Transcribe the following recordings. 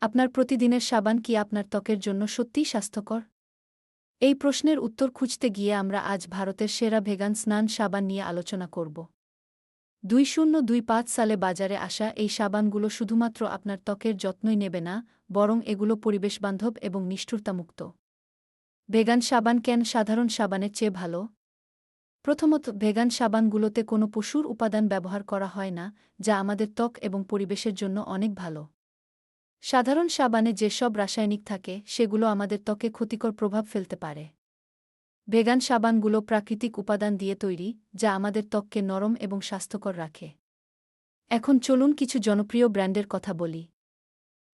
আপনার প্রতিদিনের সাবান কি আপনার ত্বকের জন্য সত্যিই স্বাস্থ্যকর? এই প্রশ্নের উত্তর খুঁজতে গিয়ে আমরা আজ ভারতের সেরা ভেগান স্নান সাবান নিয়ে আলোচনা করব। 2025 সালে বাজারে আসা এই সাবানগুলো শুধুমাত্র আপনার ত্বকের যত্নই নেবে না, বরং এগুলো পরিবেশবান্ধব এবং নিষ্ঠুরতামুক্ত। ভেগান সাবান কেন সাধারণ সাবানের চেয়ে ভালো? প্রথমত, ভেগান সাবানগুলোতে কোনো পশুর উপাদান ব্যবহার করা হয় না, যা আমাদের ত্বক এবং পরিবেশের জন্য অনেক ভালো। সাধারণ সাবানে যেসব রাসায়নিক থাকে সেগুলো আমাদের ত্বকে ক্ষতিকর প্রভাব ফেলতে পারে। ভেগান সাবানগুলো প্রাকৃতিক উপাদান দিয়ে তৈরি, যা আমাদের ত্বককে নরম এবং স্বাস্থ্যকর রাখে। এখন চলুন কিছু জনপ্রিয় ব্র্যান্ডের কথা বলি।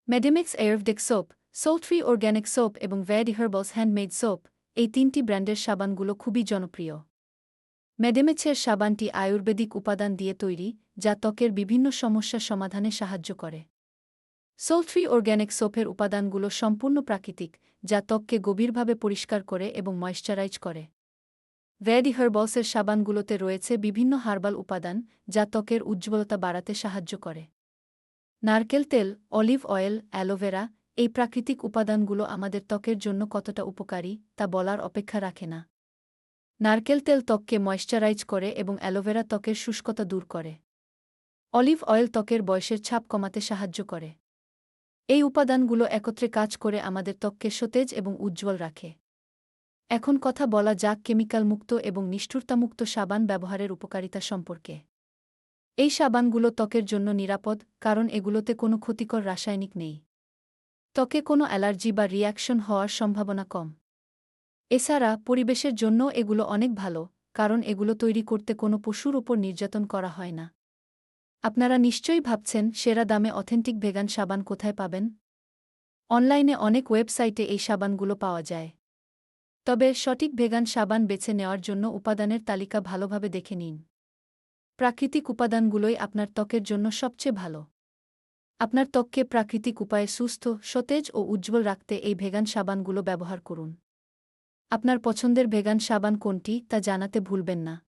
Medimix Ayurvedic soap, সোলট্রি organic soap এবং ভ্যাডি হার্বালস হ্যান্ডমেড সোপ, এই তিনটি ব্র্যান্ডের সাবানগুলো খুবই জনপ্রিয়। মেডেমেক্সের সাবানটি আয়ুর্বেদিক উপাদান দিয়ে তৈরি, যা ত্বকের বিভিন্ন সমস্যা সমাধানে সাহায্য করে। সোলট্রি অর্গ্যানিক সোপের উপাদানগুলো সম্পূর্ণ প্রাকৃতিক, যা ত্বককে গভীরভাবে পরিষ্কার করে এবং ময়েশ্চারাইজ করে। ভ্যাডি হার্বালসের সাবানগুলোতে রয়েছে বিভিন্ন হার্বাল উপাদান, যা ত্বকের উজ্জ্বলতা বাড়াতে সাহায্য করে। নারকেল তেল, অলিভ অয়েল, অ্যালোভেরা, এই প্রাকৃতিক উপাদানগুলো আমাদের ত্বকের জন্য কতটা উপকারী তা বলার অপেক্ষা রাখে না। নারকেল তেল ত্বককে ময়েশ্চারাইজ করে এবং অ্যালোভেরা ত্বকের শুষ্কতা দূর করে। অলিভ অয়েল ত্বকের বয়সের ছাপ কমাতে সাহায্য করে। এই উপাদানগুলো একত্রে কাজ করে আমাদের ত্বককে সতেজ এবং উজ্জ্বল রাখে। এখন কথা বলা যাক কেমিক্যাল মুক্ত এবং নিষ্ঠুরতামুক্ত সাবান ব্যবহারের উপকারিতা সম্পর্কে। এই সাবানগুলো ত্বকের জন্য নিরাপদ, কারণ এগুলোতে কোনো ক্ষতিকর রাসায়নিক নেই। ত্বকে কোনো অ্যালার্জি বা রিঅ্যাকশন হওয়ার সম্ভাবনা কম। এছাড়া পরিবেশের জন্য এগুলো অনেক ভালো, কারণ এগুলো তৈরি করতে কোনো পশুর ওপর নির্যাতন করা হয় না। আপনারা নিশ্চয়ই ভাবছেন, সেরা দামে অথেন্টিক ভেগান সাবান কোথায় পাবেন? অনলাইনে অনেক ওয়েবসাইটে এই সাবানগুলো পাওয়া যায়। তবে সঠিক ভেগান সাবান বেছে নেওয়ার জন্য উপাদানের তালিকা ভালোভাবে দেখে নিন। প্রাকৃতিক উপাদানগুলোই আপনার ত্বকের জন্য সবচেয়ে ভালো। আপনার ত্বককে প্রাকৃতিক উপায়ে সুস্থ, সতেজ ও উজ্জ্বল রাখতে এই ভেগান সাবানগুলো ব্যবহার করুন। আপনার পছন্দের ভেগান সাবান কোনটি তা জানাতে ভুলবেন না।